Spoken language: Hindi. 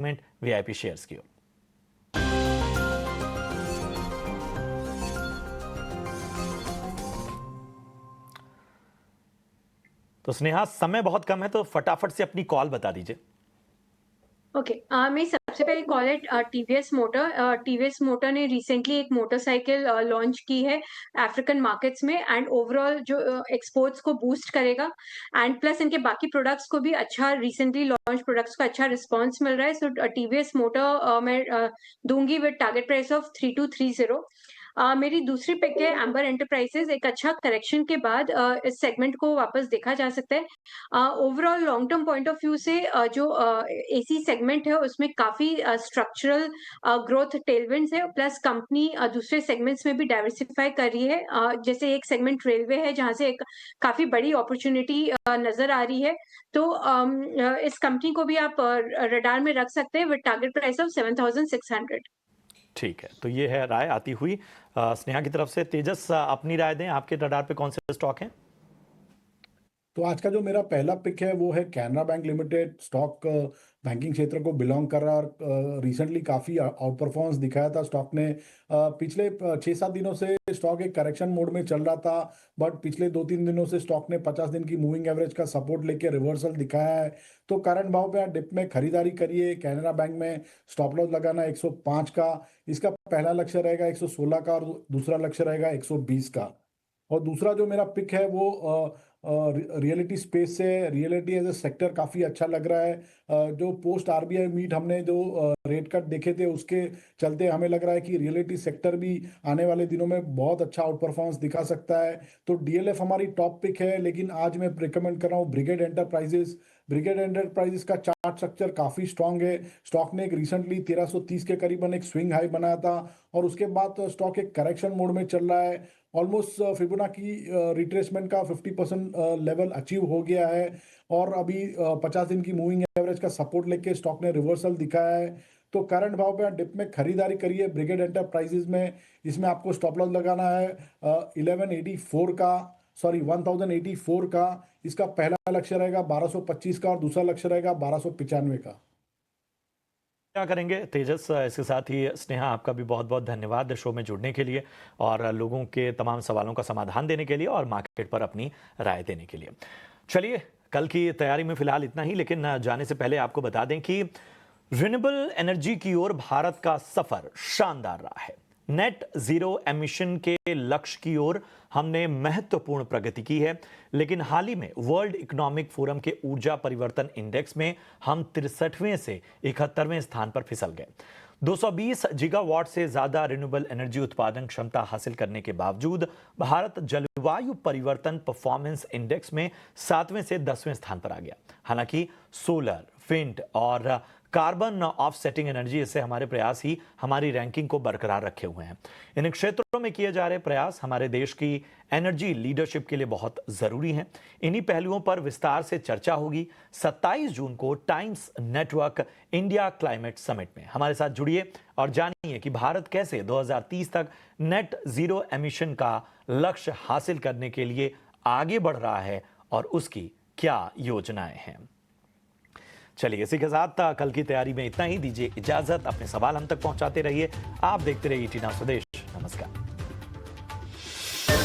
सेगमेंट वीआईपी शेयर्स की ओर। तो स्नेहा, समय बहुत कम है तो फटाफट से अपनी कॉल बता दीजिए। ओके, मेरी सबसे पहली कॉल है टीवीएस मोटर। टीवीएस मोटर ने रिसेंटली एक मोटरसाइकिल लॉन्च की है अफ्रीकन मार्केट्स में, एंड ओवरऑल जो एक्सपोर्ट्स को बूस्ट करेगा, एंड प्लस इनके बाकी प्रोडक्ट्स को भी अच्छा, रिसेंटली लॉन्च प्रोडक्ट्स को अच्छा रिस्पांस मिल रहा है। सो टीवीएस मोटर मैं दूंगी विद टारगेट प्राइस ऑफ 3230। मेरी दूसरी पिक है एम्बर एंटरप्राइजेज। एक अच्छा करेक्शन के बाद इस सेगमेंट को वापस देखा जा सकता है। Overall long term point of view से जो एसी सेगमेंट है उसमें काफी स्ट्रक्चरल ग्रोथ टेलविंड्स है, प्लस कंपनी दूसरे सेगमेंट्स में भी डाइवर्सिफाई कर रही है। जैसे एक सेगमेंट रेलवे है जहां से एक काफी बड़ी अपॉर्चुनिटी नजर आ रही है। तो इस कंपनी को भी आप रडार में रख सकते हैं विद टारगेट प्राइस ऑफ 7600। ठीक है, तो ये है राय आती हुई स्नेहा की तरफ से। तेजस, अपनी राय दें, आपके रडार पे कौन से स्टॉक हैं? तो आज का जो मेरा पहला पिक है वो है Canara bank limited. Stock banking क्षेत्र को बिलोंग कर रहा है और रिसेंटली काफ़ी आउट परफॉर्मेंस दिखाया था स्टॉक ने। पिछले 6-7 दिनों से स्टॉक एक करेक्शन मोड में चल रहा था, बट पिछले 2-3 दिनों से स्टॉक ने 50 दिन की मूविंग एवरेज का सपोर्ट लेके रिवर्सल दिखाया है। तो करंट भाव पे आप डिप में खरीदारी करिए। कैनरा बैंक में स्टॉप लॉस लगाना 105 का, इसका पहला लक्ष्य रहेगा 116 का और दूसरा लक्ष्य रहेगा 120 का। और दूसरा जो मेरा पिक है वो रियलिटी स्पेस से। रियलिटी एज ए सेक्टर काफ़ी अच्छा लग रहा है। जो पोस्ट आरबीआई मीट हमने जो रेट कट देखे थे उसके चलते हमें लग रहा है कि रियलिटी सेक्टर भी आने वाले दिनों में बहुत अच्छा आउट परफॉर्मेंस दिखा सकता है। तो डीएलएफ हमारी टॉप पिक है, लेकिन आज मैं रिकमेंड कर रहा हूँ ब्रिगेड एंटरप्राइजेस। ब्रिगेड एंटरप्राइजेस का चार्ट स्ट्रक्चर काफ़ी स्ट्रांग है। स्टॉक ने एक रिसेंटली 1330 के करीबन एक स्विंग हाई बनाया था और उसके बाद तो स्टॉक एक करेक्शन मोड में चल रहा है। ऑलमोस्ट फिबोनाची रिट्रेसमेंट का 50% लेवल अचीव हो गया है और अभी 50 दिन की मूविंग एवरेज का सपोर्ट लेके स्टॉक ने रिवर्सल दिखाया है। तो करंट भाव पे डिप में खरीदारी करिए ब्रिगेड एंटरप्राइजेज में। इसमें आपको स्टॉप लॉस लगाना है 1184 का, सॉरी 1084 का। इसका पहला लक्ष्य रहेगा 1225 का और दूसरा लक्ष्य रहेगा 1295 का। क्या करेंगे तेजस? इसके साथ ही स्नेहा, आपका भी बहुत बहुत धन्यवाद शो में जुड़ने के लिए और लोगों के तमाम सवालों का समाधान देने के लिए और मार्केट पर अपनी राय देने के लिए। चलिए, कल की तैयारी में फिलहाल इतना ही, लेकिन जाने से पहले आपको बता दें कि रिन्यूएबल एनर्जी की ओर भारत का सफर शानदार रहा है। नेट जीरो एमिशन के लक्ष्य की ओर हमने महत्वपूर्ण प्रगति की है, लेकिन हाल ही में वर्ल्ड इकोनॉमिक फोरम के ऊर्जा परिवर्तन इंडेक्स में हम 63वें से 71वें स्थान पर फिसल गए। 220 गीगावाट से ज्यादा रिन्यूएबल एनर्जी उत्पादन क्षमता हासिल करने के बावजूद भारत जलवायु परिवर्तन परफॉर्मेंस इंडेक्स में 7वें से 10वें स्थान पर आ गया। हालांकि सोलर, विंड और कार्बन ऑफसेटिंग एनर्जी, इससे हमारे प्रयास ही हमारी रैंकिंग को बरकरार रखे हुए हैं। इन क्षेत्रों में किए जा रहे प्रयास हमारे देश की एनर्जी लीडरशिप के लिए बहुत जरूरी हैं। इन्हीं पहलुओं पर विस्तार से चर्चा होगी 27 जून को times network India climate summit में। हमारे साथ जुड़िए और जानिए कि भारत कैसे 2030 तक नेट जीरो एमिशन का लक्ष्य हासिल करने के लिए आगे बढ़ रहा है और उसकी क्या योजनाएं हैं। चलिए, इसी के साथ कल की तैयारी में इतना ही। दीजिए इजाजत, अपने सवाल हम तक पहुंचाते रहिए। आप देखते रहिए टीना स्वदेश।